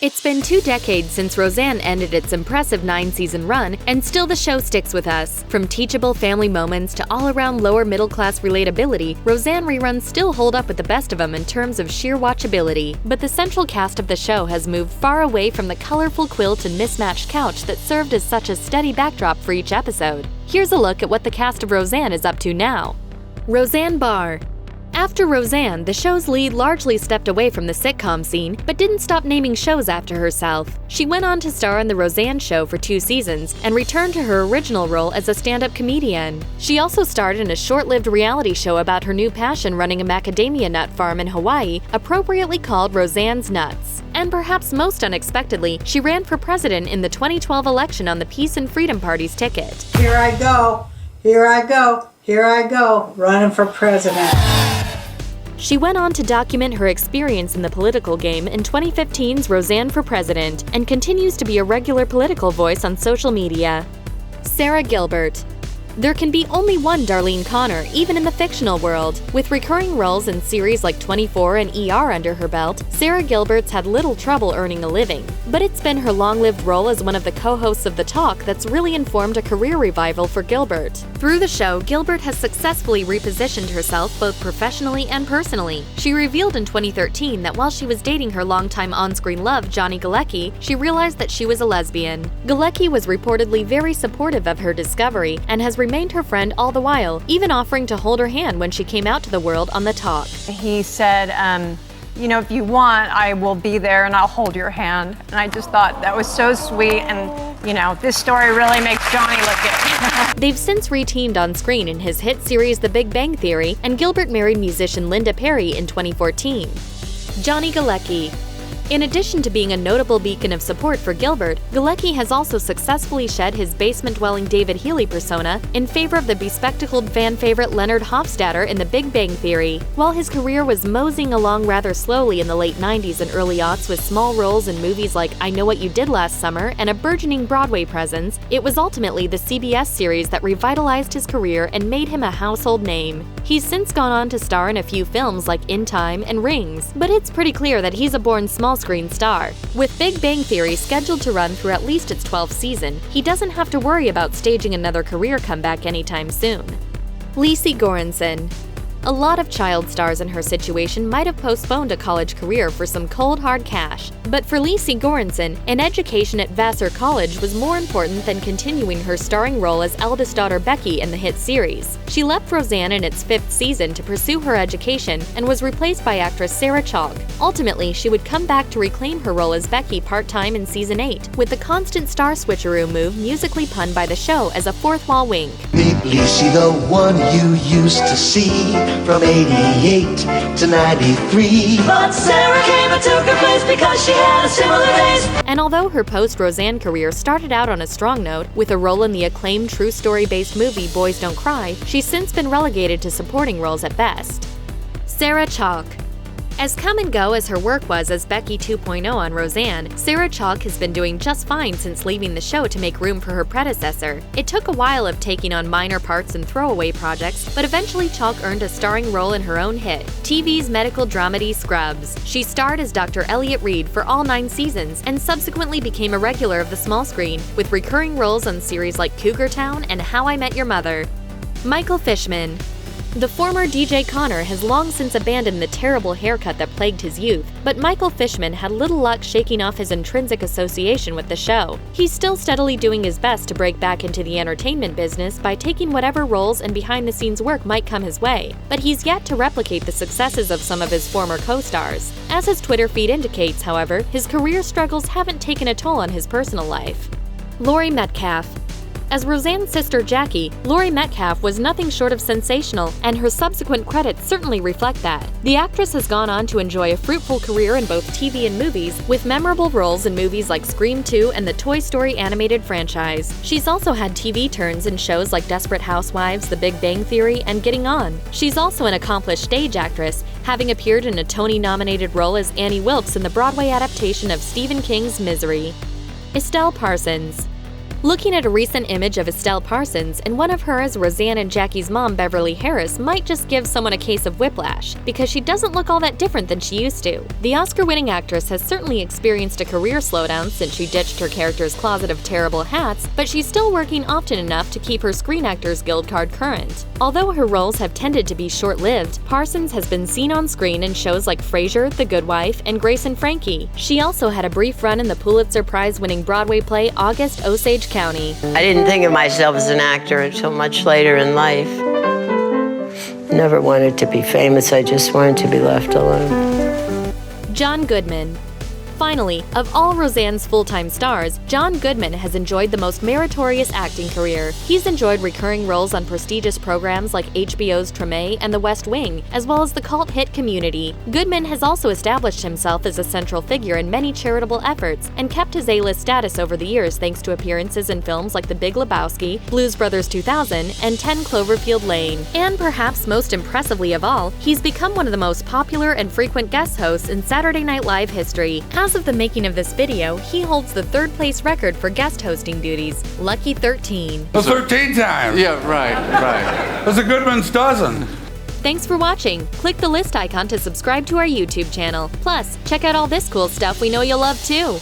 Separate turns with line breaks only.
It's been 2 decades since Roseanne ended its impressive 9-season run, and still the show sticks with us. From teachable family moments to all-around lower-middle-class relatability, Roseanne reruns still hold up with the best of them in terms of sheer watchability. But the central cast of the show has moved far away from the colorful quilt and mismatched couch that served as such a steady backdrop for each episode. Here's a look at what the cast of Roseanne is up to now. Roseanne Barr. After Roseanne, the show's lead largely stepped away from the sitcom scene, but didn't stop naming shows after herself. She went on to star on The Roseanne Show for 2 seasons and returned to her original role as a stand-up comedian. She also starred in a short-lived reality show about her new passion running a macadamia nut farm in Hawaii, appropriately called Roseanne's Nuts. And perhaps most unexpectedly, she ran for president in the 2012 election on the Peace and Freedom Party's ticket.
Here I go, here I go, here I go, running for president.
She went on to document her experience in the political game in 2015's Roseanne for President and continues to be a regular political voice on social media. Sara Gilbert. There can be only one Darlene Connor, even in the fictional world. With recurring roles in series like 24 and ER under her belt, Sara Gilbert's had little trouble earning a living. But it's been her long-lived role as one of the co-hosts of The Talk that's really informed a career revival for Gilbert. Through the show, Gilbert has successfully repositioned herself both professionally and personally. She revealed in 2013 that while she was dating her longtime on-screen love, Johnny Galecki, she realized that she was a lesbian. Galecki was reportedly very supportive of her discovery and has remained her friend all the while, even offering to hold her hand when she came out to the world on The Talk.
He said, if you want, I will be there and I'll hold your hand. And I just thought that was so sweet, and, this story really makes Johnny look good.
They've since re-teamed on screen in his hit series The Big Bang Theory, and Gilbert married musician Linda Perry in 2014. Johnny Galecki. In addition to being a notable beacon of support for Gilbert, Galecki has also successfully shed his basement-dwelling David Healy persona in favor of the bespectacled fan favorite Leonard Hofstadter in The Big Bang Theory. While his career was moseying along rather slowly in the late 90s and early aughts with small roles in movies like I Know What You Did Last Summer and a burgeoning Broadway presence, it was ultimately the CBS series that revitalized his career and made him a household name. He's since gone on to star in a few films like In Time and Rings, but it's pretty clear that he's a born small-screen star. With Big Bang Theory scheduled to run through at least its 12th season, he doesn't have to worry about staging another career comeback anytime soon. Lecy Goranson. A lot of child stars in her situation might have postponed a college career for some cold, hard cash. But for Lecy Goranson, an education at Vassar College was more important than continuing her starring role as eldest daughter Becky in the hit series. She left Roseanne in its 5th season to pursue her education and was replaced by actress Sarah Chalke. Ultimately, she would come back to reclaim her role as Becky part-time in season 8, with the constant star switcheroo move musically punned by the show as a fourth-wall wink.
Meet Lecy, the one you used to see from 88 to 93. But Sarah came and took her place because she had a similar face.
And although her post-Roseanne career started out on a strong note, with a role in the acclaimed true story-based movie Boys Don't Cry, she's since been relegated to supporting roles at best. Sarah Chalke. As come and go as her work was as Becky 2.0 on Roseanne, Sara Chalke has been doing just fine since leaving the show to make room for her predecessor. It took a while of taking on minor parts and throwaway projects, but eventually Chalke earned a starring role in her own hit, TV's medical dramedy Scrubs. She starred as Dr. Elliot Reed for all 9 seasons and subsequently became a regular of the small screen, with recurring roles on series like Cougar Town and How I Met Your Mother. Michael Fishman. The former DJ Connor has long since abandoned the terrible haircut that plagued his youth, but Michael Fishman had little luck shaking off his intrinsic association with the show. He's still steadily doing his best to break back into the entertainment business by taking whatever roles and behind-the-scenes work might come his way, but he's yet to replicate the successes of some of his former co-stars. As his Twitter feed indicates, however, his career struggles haven't taken a toll on his personal life. Laurie Metcalf. As Roseanne's sister Jackie, Laurie Metcalf was nothing short of sensational, and her subsequent credits certainly reflect that. The actress has gone on to enjoy a fruitful career in both TV and movies, with memorable roles in movies like Scream 2 and the Toy Story animated franchise. She's also had TV turns in shows like Desperate Housewives, The Big Bang Theory, and Getting On. She's also an accomplished stage actress, having appeared in a Tony-nominated role as Annie Wilkes in the Broadway adaptation of Stephen King's Misery. Estelle Parsons. Looking at a recent image of Estelle Parsons and one of her as Roseanne and Jackie's mom, Beverly Harris, might just give someone a case of whiplash, because she doesn't look all that different than she used to. The Oscar-winning actress has certainly experienced a career slowdown since she ditched her character's closet of terrible hats, but she's still working often enough to keep her Screen Actors Guild card current. Although her roles have tended to be short-lived, Parsons has been seen on screen in shows like Frasier, The Good Wife, and Grace and Frankie. She also had a brief run in the Pulitzer Prize-winning Broadway play August, Osage County.
I didn't think of myself as an actor until much later in life. Never wanted to be famous, I just wanted to be left alone.
John Goodman. Finally, of all Roseanne's full-time stars, John Goodman has enjoyed the most meritorious acting career. He's enjoyed recurring roles on prestigious programs like HBO's Treme and The West Wing, as well as the cult hit Community. Goodman has also established himself as a central figure in many charitable efforts and kept his A-list status over the years thanks to appearances in films like The Big Lebowski, Blues Brothers 2000, and 10 Cloverfield Lane. And perhaps most impressively of all, he's become one of the most popular and frequent guest hosts in Saturday Night Live history. As of the making of this video, he holds the third-place record for guest hosting duties, lucky 13.
Well, 13 times.
Yeah, right.
That's a Goodman's dozen.
Thanks for watching. Click the list icon to subscribe to our YouTube channel. Plus, check out all this cool stuff we know you'll love too.